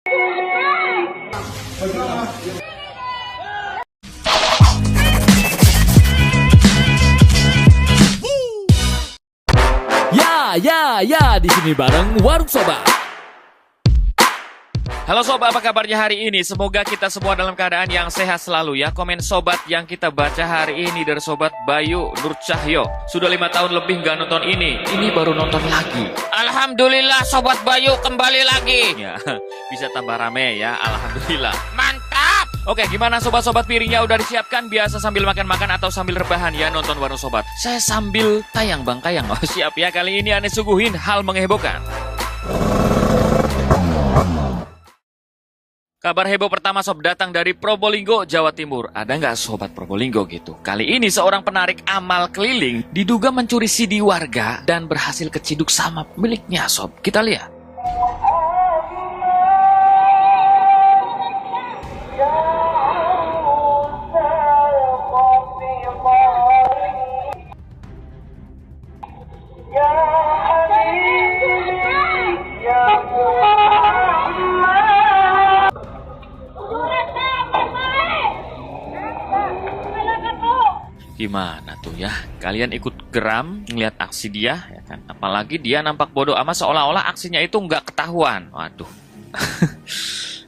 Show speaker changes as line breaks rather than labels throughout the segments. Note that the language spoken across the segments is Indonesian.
Ya, di sini bareng Warung Sobat. Halo Sobat, apa kabarnya hari ini? Semoga kita semua dalam keadaan yang sehat selalu ya. Komen Sobat yang kita baca hari ini dari Sobat Bayu Nur Cahyo. Sudah 5 tahun lebih nggak nonton ini baru nonton lagi. Alhamdulillah Sobat Bayu kembali lagi. Ya, bisa tambah rame ya, alhamdulillah. Mantap! Oke, gimana sobat-sobat, piringnya udah disiapkan? Biasa sambil makan-makan atau sambil rebahan ya nonton Warung Sobat. Saya sambil tayang bang, tayang. Oh siap ya, kali ini aneh suguhin hal menghebohkan. Kabar heboh pertama sob datang dari Probolinggo, Jawa Timur. Ada nggak sobat Probolinggo gitu? Kali ini seorang penarik amal keliling diduga mencuri CD warga dan berhasil keciduk sama pemiliknya sob. Kita lihat. Gimana tuh ya? Kalian ikut geram ngeliat aksi dia ya kan? Apalagi dia nampak bodoh amat seolah-olah aksinya itu nggak ketahuan. Waduh.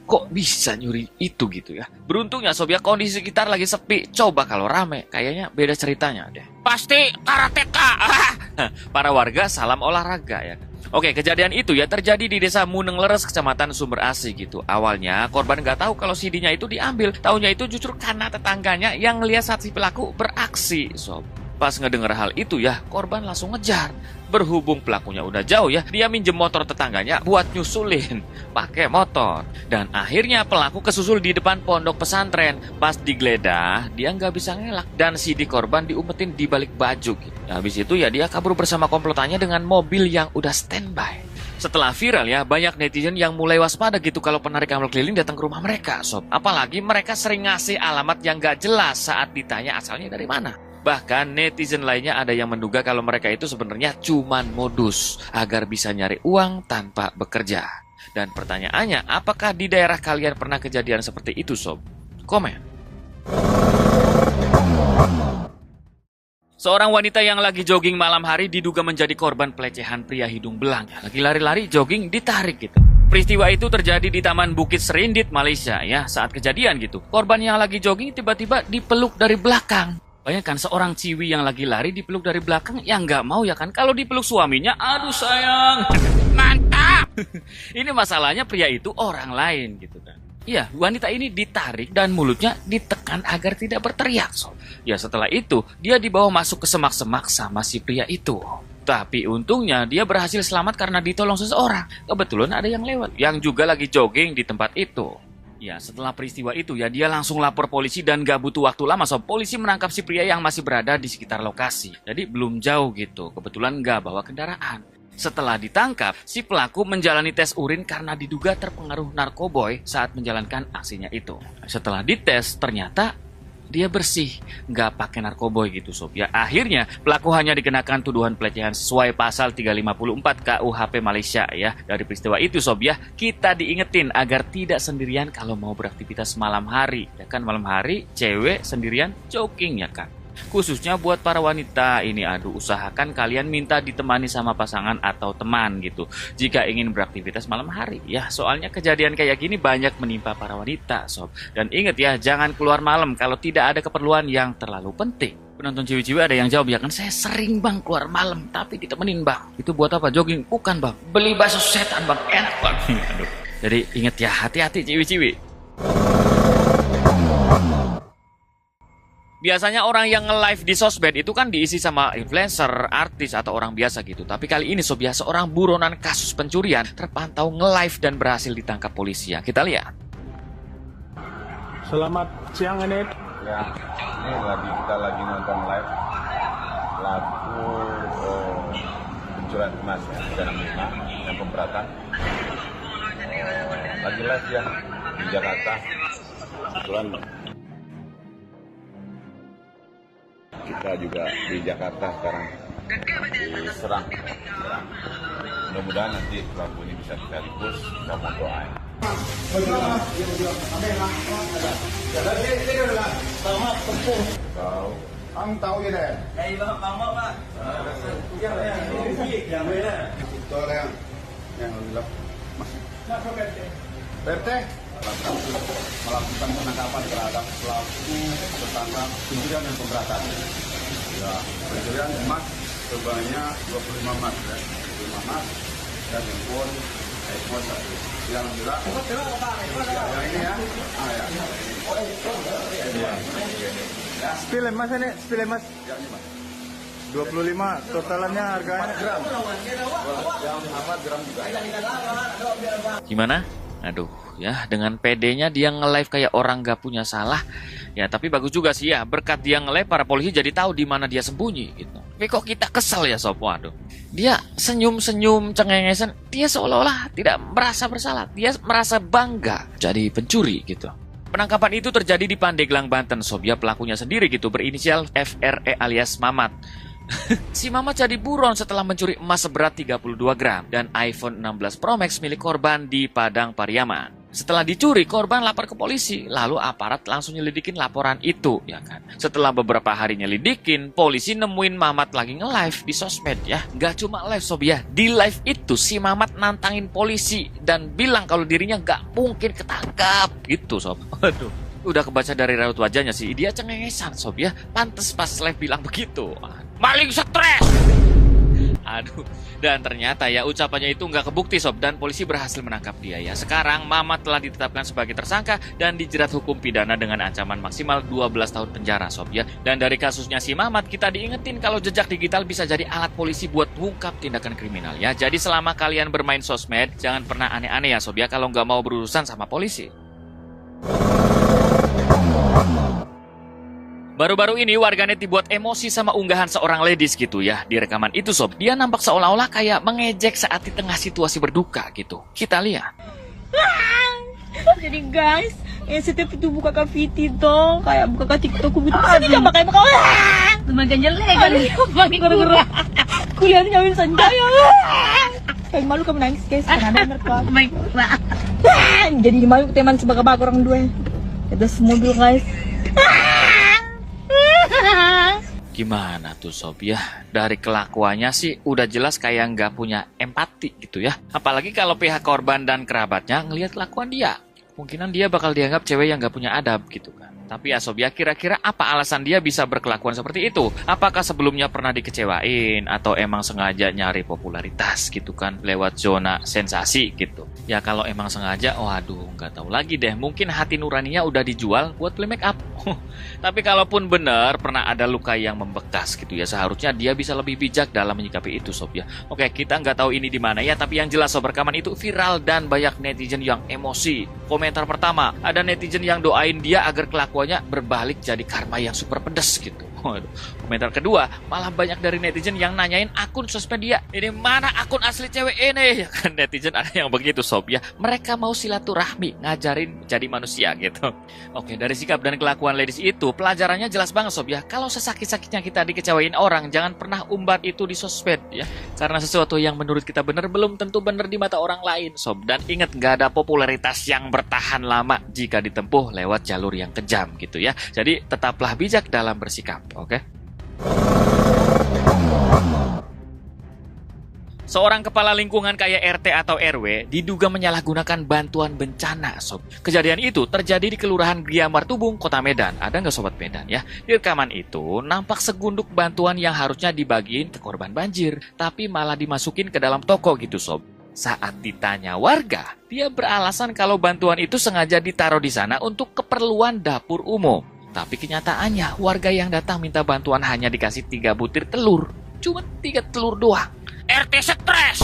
Kok bisa nyuri itu gitu ya? Beruntungnya sob ya, kondisi sekitar lagi sepi. Coba kalau rame, kayaknya beda ceritanya deh. Pasti karateka. Para warga salam olahraga ya. Oke, kejadian itu ya terjadi di desa Muneng Leres, kecamatan Sumber Asi gitu. Awalnya korban nggak tahu kalau CD-nya itu diambil. Taunya itu justru karena tetangganya yang ngeliat saat si pelaku beraksi sob. Pas ngedenger hal itu ya, korban langsung ngejar. Berhubung pelakunya udah jauh ya, dia minjem motor tetangganya buat nyusulin pakai motor. Dan akhirnya pelaku kesusul di depan pondok pesantren. Pas digeledah, dia nggak bisa ngelak dan CD korban diumpetin di balik baju gitu. Habis itu ya dia kabur bersama komplotannya dengan mobil yang udah standby. Setelah viral ya, banyak netizen yang mulai waspada gitu kalau penarik amal keliling datang ke rumah mereka sob. Apalagi mereka sering ngasih alamat yang nggak jelas saat ditanya asalnya dari mana. Bahkan netizen lainnya ada yang menduga kalau mereka itu sebenarnya cuman modus agar bisa nyari uang tanpa bekerja. Dan pertanyaannya, apakah di daerah kalian pernah kejadian seperti itu sob? Komen. Seorang wanita yang lagi jogging malam hari diduga menjadi korban pelecehan pria hidung belang. Lagi lari-lari jogging ditarik gitu. Peristiwa itu terjadi di Taman Bukit Serindit, Malaysia ya. Saat kejadian gitu, korban yang lagi jogging tiba-tiba dipeluk dari belakang. Bayangkan seorang ciwi yang lagi lari dipeluk dari belakang, yang nggak mau ya kan kalau dipeluk suaminya, aduh sayang, mantap. Ini masalahnya pria itu orang lain gitu kan. Iya, wanita ini ditarik dan mulutnya ditekan agar tidak berteriak. Ya setelah itu dia dibawa masuk ke semak-semak sama si pria itu. Tapi untungnya dia berhasil selamat karena ditolong seseorang. Kebetulan ada yang lewat yang juga lagi jogging di tempat itu. Ya, setelah peristiwa itu ya dia langsung lapor polisi dan gak butuh waktu lama sob. Polisi menangkap si pria yang masih berada di sekitar lokasi. Jadi belum jauh gitu, kebetulan gak bawa kendaraan. Setelah ditangkap, si pelaku menjalani tes urin karena diduga terpengaruh narkoboy saat menjalankan aksinya itu. Setelah dites, ternyata dia bersih, nggak pakai narkoboy gitu sob. Ya akhirnya pelaku hanya dikenakan tuduhan pelecehan sesuai pasal 354 KUHP Malaysia ya. Dari peristiwa itu sob ya, kita diingetin agar tidak sendirian kalau mau beraktivitas malam hari. Ya kan, malam hari cewek sendirian jogging ya kan. Khususnya buat para wanita ini, aduh usahakan kalian minta ditemani sama pasangan atau teman gitu jika ingin beraktivitas malam hari ya. Soalnya kejadian kayak gini banyak menimpa para wanita sob. Dan ingat ya, jangan keluar malam kalau tidak ada keperluan yang terlalu penting. Penonton ciwi-ciwi ada yang jawab ya kan, saya sering bang keluar malam tapi ditemenin bang. Itu buat apa, jogging? Bukan bang, beli bakso setan bang, enak bang. Aduh. Jadi ingat ya, hati-hati ciwi-ciwi. Biasanya orang yang nge-live di sosmed itu kan diisi sama influencer, artis, atau orang biasa gitu. Tapi kali ini sob ya, seorang buronan kasus pencurian terpantau nge-live dan berhasil ditangkap polisi ya. Kita lihat.
Selamat siang ini.
Ya, ini kita lagi nonton live lagu pencurian emas ya, 365 yang pemberatan. Lagi live ya di Jakarta. Kebetulan kita juga di Jakarta sekarang diserang. Mudah-mudahan nanti pelaku ini bisa kita ringkus, kita mau doain. Tahu. Ang tahu ya deh. Betul yang bilang. PRT melakukan penangkapan terhadap pelaku tersangka pencurian dan pemberatan. Ya, pencurian emas sebanyak 25 emas ya. 25 emas dan handphone iPhone 1. Yang bilang yang ini ya. Ah ya.
Spill emas ini, spill emas.
Ya ini Mas.
25 totalannya harganya
4 gram. Yang 4 gram juga.
Gimana? Aduh, ya dengan PD-nya dia nge-live kayak orang gak punya salah. Ya tapi bagus juga sih ya, berkat dia nge-live para polisi jadi tahu di mana dia sembunyi gitu. Tapi kok kita kesel ya Sob, waduh. Dia senyum-senyum cengengesan, dia seolah-olah tidak merasa bersalah. Dia merasa bangga jadi pencuri gitu. Penangkapan itu terjadi di Pandeglang, Banten. Sob, ya pelakunya sendiri gitu, berinisial FRE alias Mamat. Si Mamat jadi buron setelah mencuri emas seberat 32 gram dan iPhone 16 Pro Max milik korban di Padang Pariaman. Setelah dicuri, korban lapor ke polisi, lalu aparat langsung nyelidikin laporan itu, ya kan. Setelah beberapa hari nyelidikin, polisi nemuin Mamat lagi nge-live di sosmed ya. Gak cuma live Sob ya, di live itu si Mamat nantangin polisi dan bilang kalau dirinya gak mungkin ketangkap gitu Sob. Waduh. Udah kebaca dari raut wajahnya sih, dia cengengesan Sob ya. Pantes pas live bilang begitu. Maling stres. Aduh, dan ternyata ya ucapannya itu nggak kebukti Sob, dan polisi berhasil menangkap dia ya. Sekarang Mamat telah ditetapkan sebagai tersangka dan dijerat hukum pidana dengan ancaman maksimal 12 tahun penjara Sob ya. Dan dari kasusnya si Mamat kita diingetin kalau jejak digital bisa jadi alat polisi buat mengungkap tindakan kriminal ya. Jadi selama kalian bermain sosmed jangan pernah aneh-aneh ya Sob ya, kalau nggak mau berurusan sama polisi. Baru-baru ini warganet dibuat emosi sama unggahan seorang ladies gitu ya. Di rekaman itu Sob, dia nampak seolah-olah kayak mengejek saat di tengah situasi berduka gitu. Kita lihat.
Jadi guys, setiap itu buka Viti dong, kayak buka TikTok gitu. Ini jangan pakai muka. Semakin jelek kan. Makin gara-gara kuliahnya nyawin senjaya. Kayak malu kamu nangis guys, karena ada mertua. Baik. Jadi malu teman sebagai orang dua. Ada semobil guys.
Gimana tuh Sob ya? Dari kelakuannya sih udah jelas kayak nggak punya empati gitu ya. Apalagi kalau pihak korban dan kerabatnya ngelihat kelakuan dia. Kemungkinan dia bakal dianggap cewek yang nggak punya adab gitu kan. Tapi ya Sob ya, kira-kira apa alasan dia bisa berkelakuan seperti itu? Apakah sebelumnya pernah dikecewain atau emang sengaja nyari popularitas gitu kan lewat zona sensasi gitu? Ya kalau emang sengaja, waduh nggak tahu lagi deh. Mungkin hati nuraninya udah dijual buat play make up. Tapi kalaupun benar pernah ada luka yang membekas gitu ya, seharusnya dia bisa lebih bijak dalam menyikapi itu Sob ya. Oke, kita nggak tahu ini di mana ya, tapi yang jelas Sob, rekaman itu viral dan banyak netizen yang emosi. Komentar pertama, ada netizen yang doain dia agar kelakuannya berbalik jadi karma yang super pedas gitu. Waduh. Komentar kedua, malah banyak dari netizen yang nanyain akun sosmed dia. Ini mana akun asli cewek ini? Ya kan netizen ada yang begitu Sob ya. Mereka mau silaturahmi, ngajarin jadi manusia gitu. Oke, dari sikap dan kelakuan ladies itu, pelajarannya jelas banget Sob ya. Kalau sesakit-sakitnya kita dikecewain orang, jangan pernah umbar itu di sosmed ya. Karena sesuatu yang menurut kita benar belum tentu benar di mata orang lain Sob. Dan ingat, gak ada popularitas yang bertahan lama jika ditempuh lewat jalur yang kejam gitu ya. Jadi tetaplah bijak dalam bersikap. Oke. Seorang kepala lingkungan kayak RT atau RW diduga menyalahgunakan bantuan bencana Sob. Kejadian itu terjadi di Kelurahan Gria Martubung, Kota Medan. Ada nggak Sobat Medan ya? Di rekaman itu nampak segunduk bantuan yang harusnya dibagiin ke korban banjir, tapi malah dimasukin ke dalam toko gitu Sob. Saat ditanya warga, dia beralasan kalau bantuan itu sengaja ditaruh di sana untuk keperluan dapur umum. Tapi kenyataannya warga yang datang minta bantuan hanya dikasih 3 butir telur. Cuma 3 telur doang. RT stres.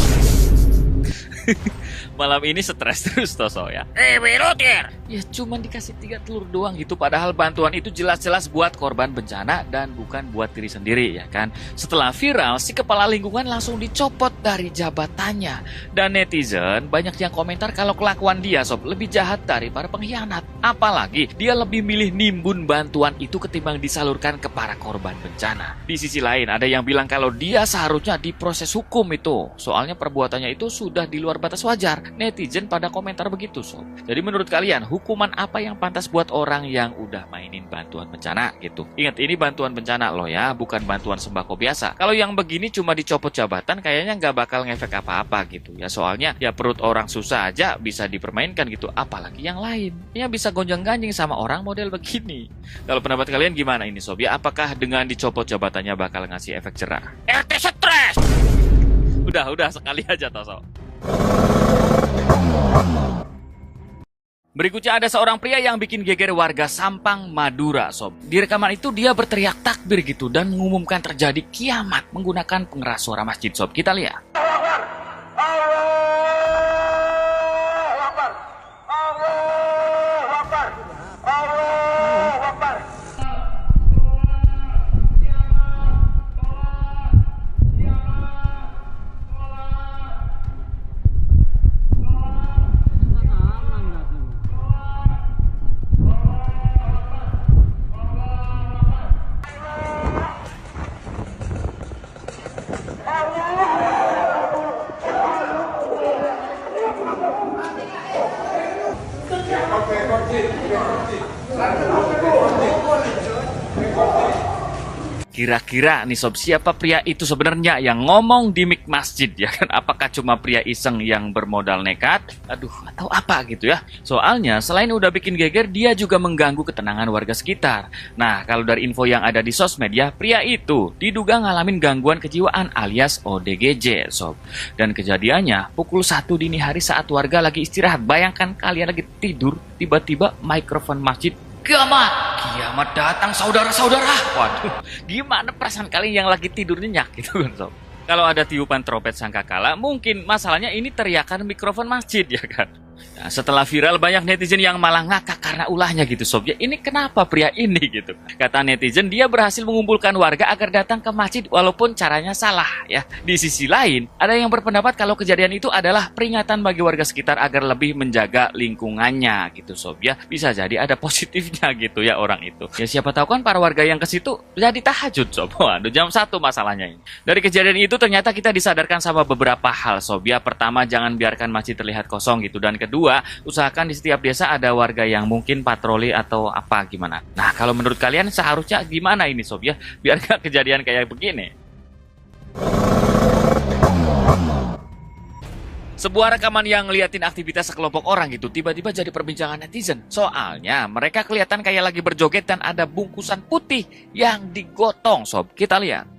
Malam ini stres terus Toso ya. Berutir. ya cuman dikasih 3 telur doang gitu. Padahal bantuan itu jelas-jelas buat korban bencana dan bukan buat diri sendiri ya kan. Setelah viral, si kepala lingkungan langsung dicopot dari jabatannya. Dan netizen banyak yang komentar kalau kelakuan dia sob lebih jahat dari para pengkhianat. Apalagi dia lebih milih nimbun bantuan itu ketimbang disalurkan ke para korban bencana. Di sisi lain ada yang bilang kalau dia seharusnya diproses hukum itu. Soalnya perbuatannya itu sudah di luar batas wajar. Netizen pada komentar begitu sob. Jadi menurut kalian hukuman apa yang pantas buat orang yang udah mainin bantuan bencana gitu? Ingat ini bantuan bencana loh ya, bukan bantuan sembako biasa. Kalau yang begini cuma dicopot jabatan kayaknya nggak bakal ngefek apa-apa gitu ya. Soalnya ya perut orang susah aja bisa dipermainkan gitu, apalagi yang lain. Ya bisa gonjang-ganjing sama orang model begini. Kalau pendapat kalian gimana ini sob ya? Apakah dengan dicopot jabatannya bakal ngasih efek jerah? RT stres! Udah sekali aja toh sob. Berikutnya ada seorang pria yang bikin geger warga Sampang, Madura, sob. Di rekaman itu dia berteriak takbir gitu dan mengumumkan terjadi kiamat menggunakan pengeras suara masjid, sob. Kita lihat. Kira-kira nih sob, siapa pria itu sebenarnya yang ngomong di mic masjid ya kan? Apakah cuma pria iseng yang bermodal nekat? Aduh, atau apa gitu ya? Soalnya selain udah bikin geger, dia juga mengganggu ketenangan warga sekitar. Nah, kalau dari info yang ada di sosmed ya, pria itu diduga ngalamin gangguan kejiwaan alias ODGJ sob. Dan kejadiannya pukul 1 dini hari saat warga lagi istirahat. Bayangkan kalian lagi tidur, tiba-tiba mikrofon masjid kiamat datang saudara-saudara. Waduh, gimana perasaan kalian yang lagi tidur nyenyak gitu kan sob? Kalau ada tiupan trompet sangkakala, mungkin masalahnya ini teriakan mikrofon masjid ya kan? Nah, setelah viral banyak netizen yang malah ngakak karena ulahnya gitu sob. Ya ini kenapa pria ini gitu? Kata netizen dia berhasil mengumpulkan warga agar datang ke masjid walaupun caranya salah ya. Di sisi lain ada yang berpendapat kalau kejadian itu adalah peringatan bagi warga sekitar agar lebih menjaga lingkungannya gitu sob ya. Bisa jadi ada positifnya gitu ya orang itu. Ya siapa tahu kan para warga yang ke situ jadi tahajud sob. Waduh jam 1 masalahnya ini. Dari kejadian itu ternyata kita disadarkan sama beberapa hal sob ya. Pertama jangan biarkan masjid terlihat kosong gitu. Dan kedua, usahakan di setiap desa ada warga yang mungkin patroli atau apa gimana. Nah, kalau menurut kalian seharusnya gimana ini sob ya? Biar gak kejadian kayak begini. Sebuah rekaman yang ngeliatin aktivitas sekelompok orang gitu tiba-tiba jadi perbincangan netizen. Soalnya mereka kelihatan kayak lagi berjoget dan ada bungkusan putih yang digotong sob. Kita lihat.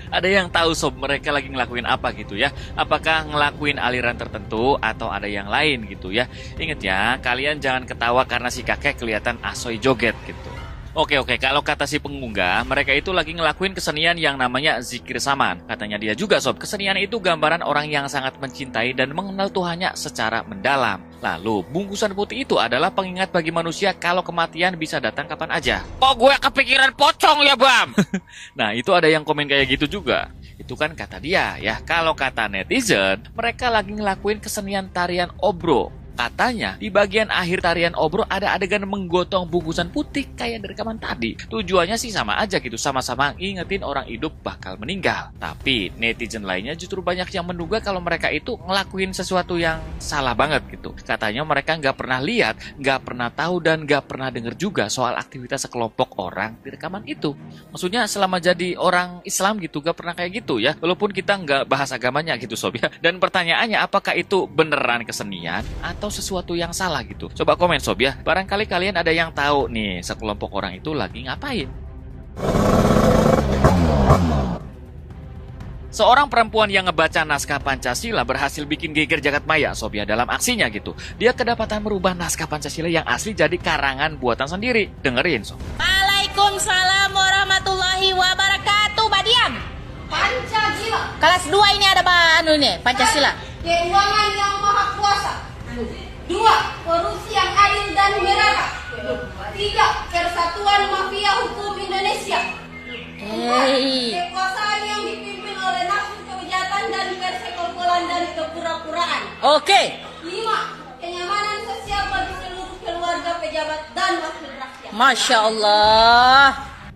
Ada yang tahu sob mereka lagi ngelakuin apa gitu ya? Apakah ngelakuin aliran tertentu atau ada yang lain gitu ya? Ingat ya, kalian jangan ketawa karena si kakek kelihatan asoy joget gitu. Oke, kalau kata si pengunggah, mereka itu lagi ngelakuin kesenian yang namanya zikir saman. Katanya dia juga sob, kesenian itu gambaran orang yang sangat mencintai dan mengenal Tuhannya secara mendalam. Lalu, bungkusan putih itu adalah pengingat bagi manusia kalau kematian bisa datang kapan aja. Kok gue kepikiran pocong ya Bam? Nah, itu ada yang komen kayak gitu juga. Itu kan kata dia ya. Kalau kata netizen, mereka lagi ngelakuin kesenian tarian obro. Katanya di bagian akhir tarian obro ada adegan menggotong bungkusan putih kayak di rekaman tadi. Tujuannya sih sama aja gitu, sama-sama ngingetin orang hidup bakal meninggal. Tapi netizen lainnya justru banyak yang menduga kalau mereka itu ngelakuin sesuatu yang salah banget gitu. Katanya mereka nggak pernah lihat, nggak pernah tahu dan nggak pernah dengar juga soal aktivitas sekelompok orang di rekaman itu. Maksudnya selama jadi orang Islam gitu nggak pernah kayak gitu ya. Walaupun kita nggak bahas agamanya gitu sob ya. Dan pertanyaannya apakah itu beneran kesenian atau sesuatu yang salah gitu? Coba komen sob ya. Barangkali kalian ada yang tahu nih sekelompok orang itu lagi ngapain. Seorang perempuan yang ngebaca naskah Pancasila berhasil bikin geger jagat maya, Sob, ya, dalam aksinya gitu. Dia kedapatan merubah naskah Pancasila yang asli jadi karangan buatan sendiri. Dengerin, Sob.
Waalaikumsalam warahmatullahi wabarakatuh. Badiam.
Pancasila.
Kelas 2 ini ada Pancasila.
Keuangan yang maha kuasa. 2. Korupsi yang adil dan beradab. 3. Persatuan mafia hukum Indonesia. 4. Kekuasaan yang dipimpin oleh nafsu kejahatan dan persekongkolan dan kepura-puraan.
Oke.
5. Kenyamanan sosial bagi seluruh keluarga pejabat dan wakil rakyat.
Masya Allah.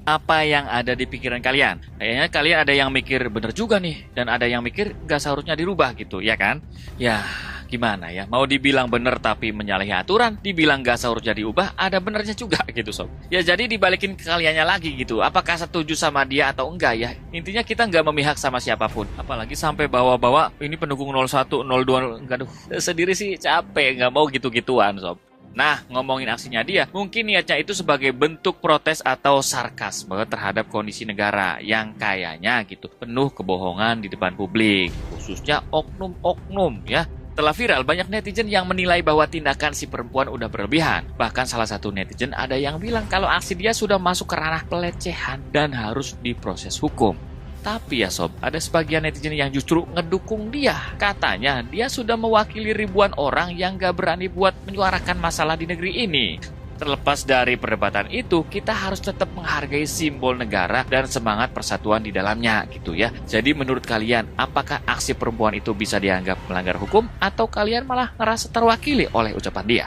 Apa yang ada di pikiran kalian? Kayaknya kalian ada yang mikir bener juga nih, dan ada yang mikir gak seharusnya dirubah gitu, ya kan? Ya, gimana ya? Mau dibilang bener tapi menyalahi aturan, dibilang gak seharusnya diubah, ada benernya juga gitu, Sob. Ya jadi dibalikin ke kaliannya lagi gitu, apakah setuju sama dia atau enggak ya? Intinya kita nggak memihak sama siapapun, apalagi sampai bawa-bawa ini pendukung 01, 02, enggak, sendiri sih capek, nggak mau gitu-gituan, Sob. Nah, ngomongin aksinya dia, mungkin niatnya itu sebagai bentuk protes atau sarkasme terhadap kondisi negara yang kayaknya gitu penuh kebohongan di depan publik, khususnya oknum-oknum ya. Setelah viral, banyak netizen yang menilai bahwa tindakan si perempuan udah berlebihan. Bahkan salah satu netizen ada yang bilang kalau aksi dia sudah masuk ke ranah pelecehan dan harus diproses hukum. Tapi ya Sob, ada sebagian netizen yang justru ngedukung dia. Katanya dia sudah mewakili ribuan orang yang gak berani buat menyuarakan masalah di negeri ini. Terlepas dari perdebatan itu, kita harus tetap menghargai simbol negara dan semangat persatuan di dalamnya gitu ya. Jadi menurut kalian, apakah aksi perempuan itu bisa dianggap melanggar hukum atau kalian malah ngerasa terwakili oleh ucapan dia?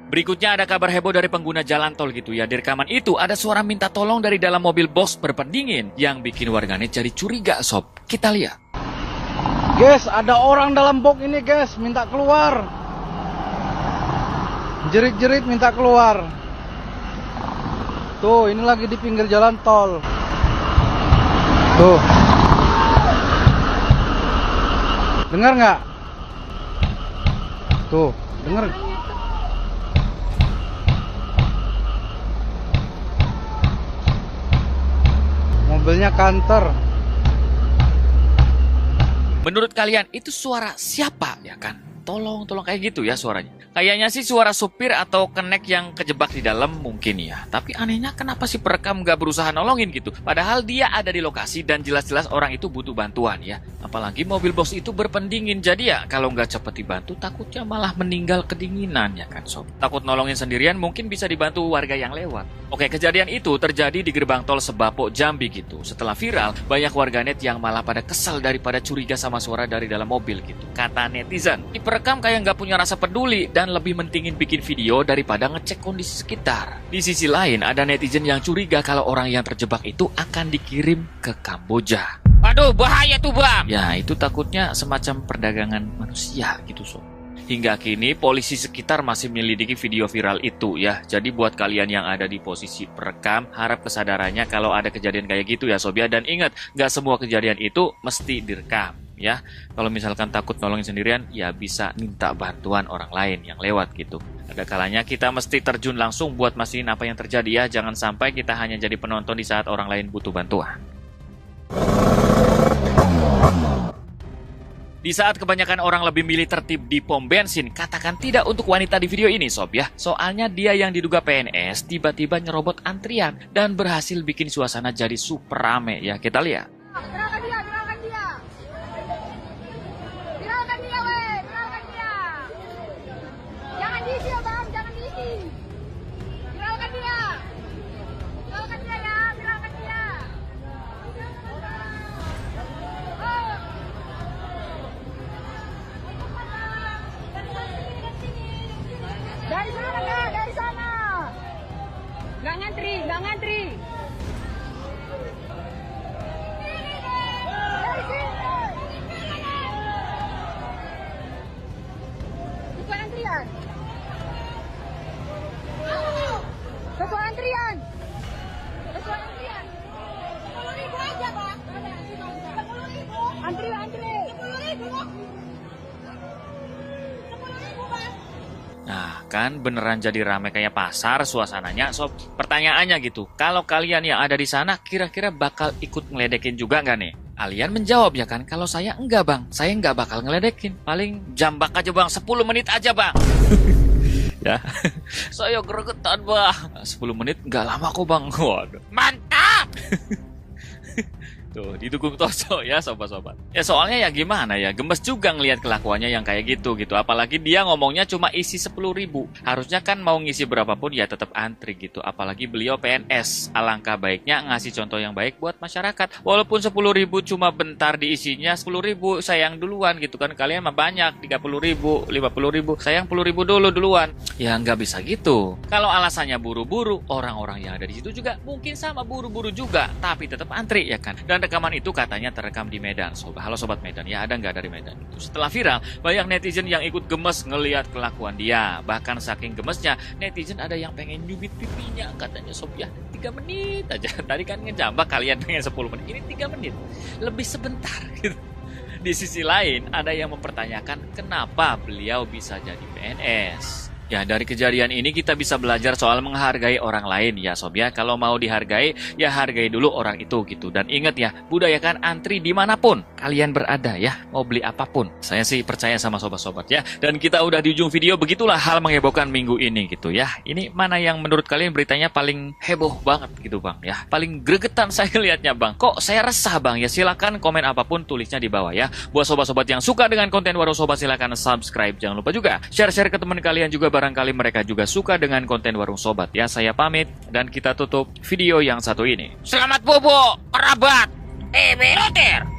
Berikutnya ada kabar heboh dari pengguna jalan tol gitu ya. Di rekaman itu ada suara minta tolong dari dalam mobil box berpendingin yang bikin warganet jadi curiga, Sob. Kita lihat.
Guys, ada orang dalam box ini, guys, minta keluar. Jerit-jerit minta keluar. Tuh, ini lagi di pinggir jalan tol. Tuh. Dengar nggak? Tuh, dengar. Mobilnya kantor.
Menurut kalian itu suara siapa ya kan? Tolong kayak gitu ya suaranya. Kayaknya sih suara supir atau kenek yang kejebak di dalam mungkin ya. Tapi anehnya kenapa si perekam gak berusaha nolongin gitu? Padahal dia ada di lokasi dan jelas-jelas orang itu butuh bantuan ya. Apalagi mobil box itu berpendingin. Jadi ya kalau nggak cepet dibantu takutnya malah meninggal kedinginan ya kan Sob. Takut nolongin sendirian mungkin bisa dibantu warga yang lewat. Oke, kejadian itu terjadi di gerbang tol Sebapo Jambi gitu. Setelah viral, banyak warganet yang malah pada kesal daripada curiga sama suara dari dalam mobil gitu. Kata netizen, si perekam kayak nggak punya rasa peduli dan lebih mentingin bikin video daripada ngecek kondisi sekitar. Di sisi lain, ada netizen yang curiga kalau orang yang terjebak itu akan dikirim ke Kamboja. Aduh, bahaya tuh Bang! Ya, itu takutnya semacam perdagangan manusia gitu Sob. Hingga kini, polisi sekitar masih menyelidiki video viral itu ya. Jadi buat kalian yang ada di posisi perekam, harap kesadarannya kalau ada kejadian kayak gitu ya Sob ya. Dan ingat, nggak semua kejadian itu mesti direkam ya. Kalau misalkan takut nolongin sendirian, ya bisa minta bantuan orang lain yang lewat gitu. Ada kalanya kita mesti terjun langsung buat mastiin apa yang terjadi ya. Jangan sampai kita hanya jadi penonton di saat orang lain butuh bantuan. Di saat kebanyakan orang lebih milih tertib di pom bensin, katakan tidak untuk wanita di video ini Sob ya. Soalnya dia yang diduga PNS tiba-tiba nyerobot antrian dan berhasil bikin suasana jadi super rame ya. Kita lihat.
Viralkan dia, viralkan dia. Viralkan dia, weh, viralkan dia. Jangan diisi ya Bang, jangan diisi. Viralkan dia. Viralkan dia ya, viralkan dia. Oh. Dari sana Kak, dari sana. Nggak ngantri, nggak ngantri. Dari sini. Sesuai antrian. Sesuai antrian. Sesuai antrian. 10.000 aja Pak. 10.000. Antri, antri. 10.000. 10.000 Pak.
Nah, Bahkan beneran jadi rame kayak pasar suasananya. Sob, pertanyaannya gitu, kalau kalian yang ada di sana kira-kira bakal ikut ngeledekin juga nggak nih? Kalian menjawab ya kan, kalau saya enggak bang, saya enggak bakal ngeledekin. Paling jambak aja bang, 10 menit aja bang. Ya, saya gregetan bang. 10 menit nggak lama kok bang. Waduh, mantap. Tuh, didukung Toso ya sobat-sobat. Ya soalnya ya gimana ya, gemes juga ngelihat kelakuannya yang kayak gitu. Apalagi dia ngomongnya cuma isi 10.000. Harusnya kan mau ngisi berapapun ya tetap antri gitu. Apalagi beliau PNS. Alangkah baiknya ngasih contoh yang baik buat masyarakat. Walaupun 10.000 cuma bentar diisinya, 10.000 sayang duluan gitu kan. Kalian mah banyak, 30.000, 50.000, sayang 10.000 duluan. Ya nggak bisa gitu. Kalau alasannya buru-buru, orang-orang yang ada di situ juga mungkin sama buru-buru juga, tapi tetap antri ya kan. Dan rekaman itu katanya terekam di Medan. Halo sobat Medan, ya ada nggak dari Medan? Setelah viral, banyak netizen yang ikut gemes ngelihat kelakuan dia. Bahkan saking gemesnya, netizen ada yang pengen nyubit pipinya. Katanya sob ya 3 menit aja. Tadi kan ngejambak kalian pengen 10 menit, ini 3 menit. Lebih sebentar gitu. Di sisi lain, ada yang mempertanyakan kenapa beliau bisa jadi PNS. Ya, dari kejadian ini kita bisa belajar soal menghargai orang lain ya sob ya. Kalau mau dihargai, ya hargai dulu orang itu gitu. Dan ingat ya, budayakan antri dimanapun kalian berada ya. Mau beli apapun. Saya sih percaya sama sobat-sobat ya. Dan kita udah di ujung video, begitulah hal menghebohkan minggu ini gitu ya. Ini mana yang menurut kalian beritanya paling heboh banget gitu bang ya. Paling gregetan saya lihatnya bang. Kok saya resah bang ya, silakan komen apapun tulisnya di bawah ya. Buat sobat-sobat yang suka dengan konten Warung Sobat, silakan subscribe. Jangan lupa juga share-share ke teman kalian juga, barangkali mereka juga suka dengan konten Warung Sobat ya. Saya pamit dan kita tutup video yang satu ini. Selamat bobo kerabat. Beroter.